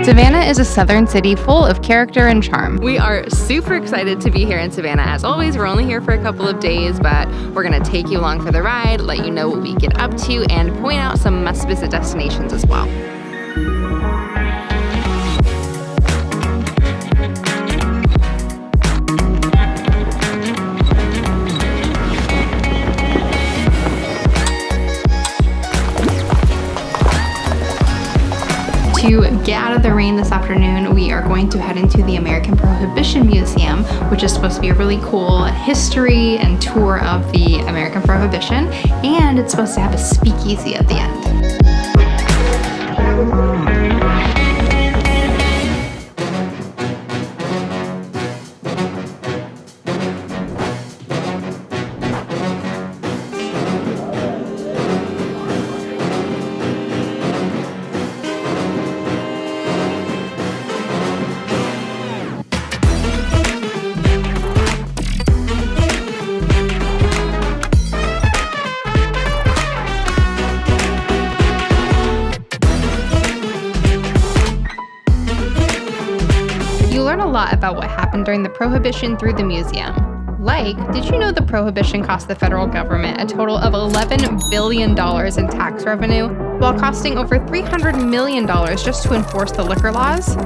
Savannah is a southern city full of character and charm. We are super excited to be here in Savannah. As always, we're only here for a couple of days, but we're going to take you along for the ride, let you know what we get up to, and point out some must-visit destinations as well. To get out of the rain this afternoon, we are going to head into the American Prohibition Museum, which is supposed to be a really cool history and tour of the American Prohibition, and it's supposed to have a speakeasy at the end. You learn a lot about what happened during the Prohibition through the museum. Like, did you know the Prohibition cost the federal government a total of $11 billion in tax revenue, while costing over $300 million just to enforce the liquor laws?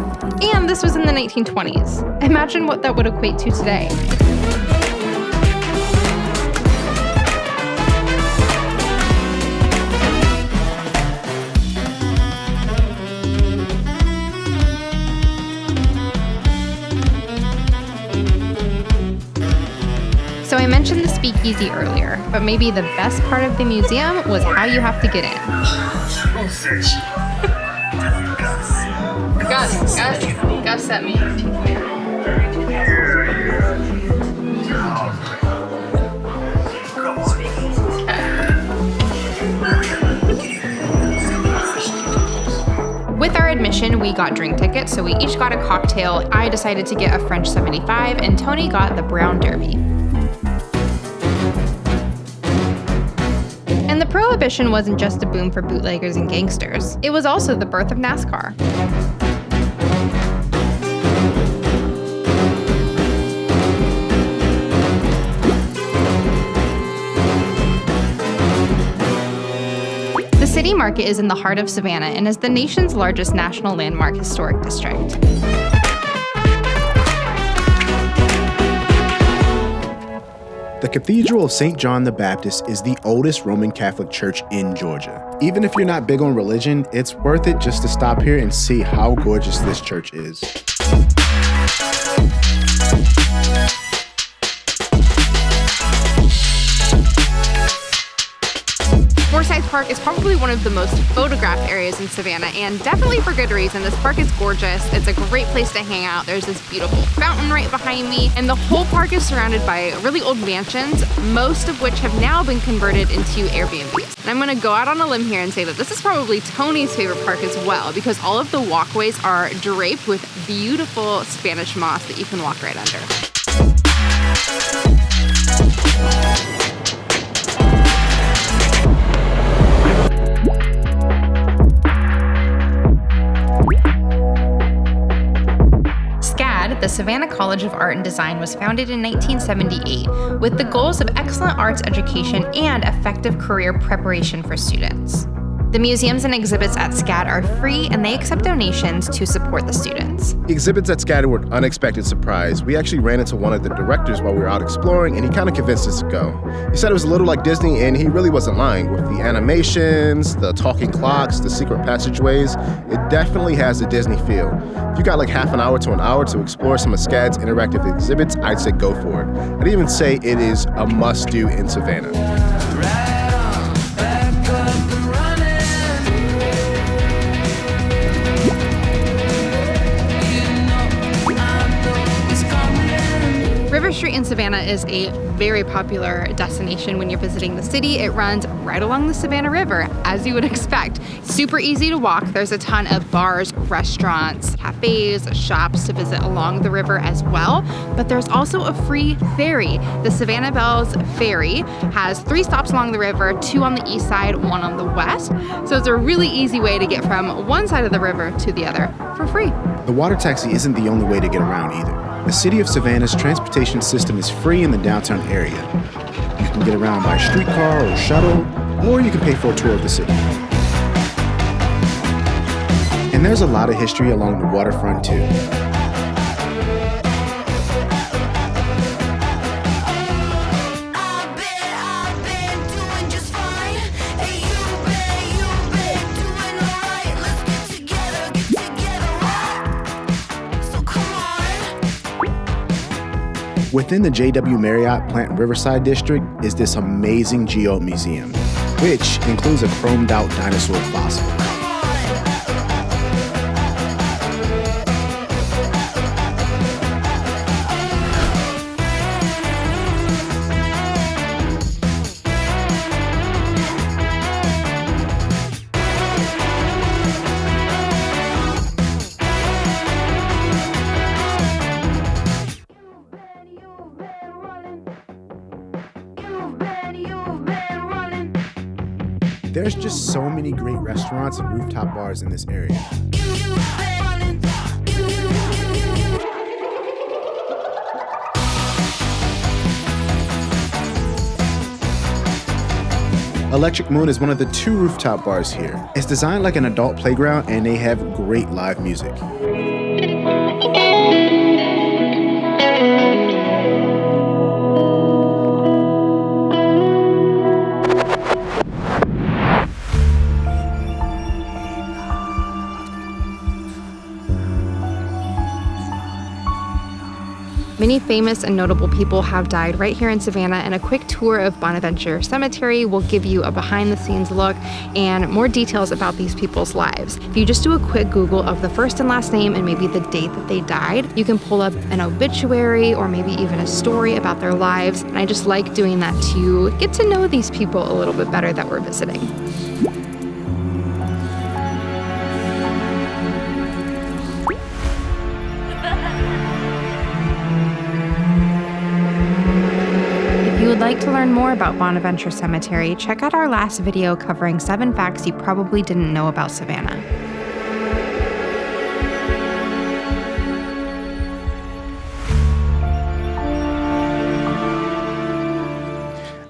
And this was in the 1920s. Imagine what that would equate to today. So I mentioned the speakeasy earlier, but maybe the best part of the museum was how you have to get in. Gus sent me. With our admission, we got drink tickets, so we each got a cocktail. I decided to get a French 75, and Tony got the Brown Derby. And the Prohibition wasn't just a boom for bootleggers and gangsters. It was also the birth of NASCAR. The City Market is in the heart of Savannah and is the nation's largest national landmark historic district. The Cathedral of St. John the Baptist is the oldest Roman Catholic church in Georgia. Even if you're not big on religion, it's worth it just to stop here and see how gorgeous this church is. Forsyth Park is probably one of the most photographed areas in Savannah, and definitely for good reason. This park is gorgeous. It's a great place to hang out. There's this beautiful fountain right behind me, and the whole park is surrounded by really old mansions, most of which have now been converted into Airbnbs. And I'm gonna go out on a limb here and say that this is probably Tony's favorite park as well, because all of the walkways are draped with beautiful Spanish moss that you can walk right under. SCAD, the Savannah College of Art and Design, was founded in 1978 with the goals of excellent arts education and effective career preparation for students. The museums and exhibits at SCAD are free, and they accept donations to support the students. The exhibits at SCAD were an unexpected surprise. We actually ran into one of the directors while we were out exploring, and he kind of convinced us to go. He said it was a little like Disney, and he really wasn't lying. With the animations, the talking clocks, the secret passageways, it definitely has a Disney feel. If you got like half an hour to an hour to explore some of SCAD's interactive exhibits, I'd say go for it. I'd even say it is a must-do in Savannah. River Street in Savannah is a very popular destination when you're visiting the city. It runs right along the Savannah River, as you would expect. Super easy to walk. There's a ton of bars, restaurants, cafes, shops to visit along the river as well. But there's also a free ferry. The Savannah Bells Ferry has 3 stops along the river, 2 on the east side, 1 on the west. So it's a really easy way to get from one side of the river to the other for free. The water taxi isn't the only way to get around either. The city of Savannah's transportation system is free in the downtown area. You can get around by streetcar or shuttle, or you can pay for a tour of the city. And there's a lot of history along the waterfront too. Within the JW Marriott Plant Riverside District is this amazing Geo Museum, which includes a chromed out dinosaur fossil. There's just so many great restaurants and rooftop bars in this area. Electric Moon is one of the 2 rooftop bars here. It's designed like an adult playground and they have great live music. Many famous and notable people have died right here in Savannah, and a quick tour of Bonaventure Cemetery will give you a behind-the-scenes look and more details about these people's lives. If you just do a quick Google of the first and last name and maybe the date that they died, you can pull up an obituary or maybe even a story about their lives, and I just like doing that to get to know these people a little bit better that we're visiting. If you would like to learn more about Bonaventure Cemetery, check out our last video covering 7 facts you probably didn't know about Savannah.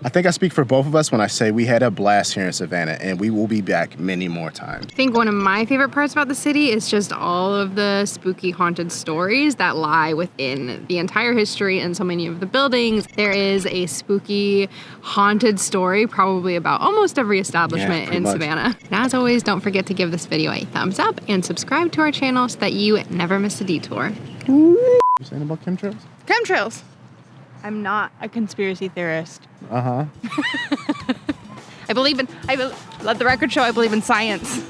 I think I speak for both of us when I say we had a blast here in Savannah, and we will be back many more times. I think one of my favorite parts about the city is just all of the spooky haunted stories that lie within the entire history and so many of the buildings. There is a spooky haunted story probably about almost every establishment in Savannah. And as always, don't forget to give this video a thumbs up and subscribe to our channel so that you never miss a detour. You saying about chemtrails? Chemtrails! I'm not a conspiracy theorist. Uh-huh. let the record show I believe in science.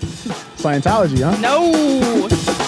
Scientology, huh? No!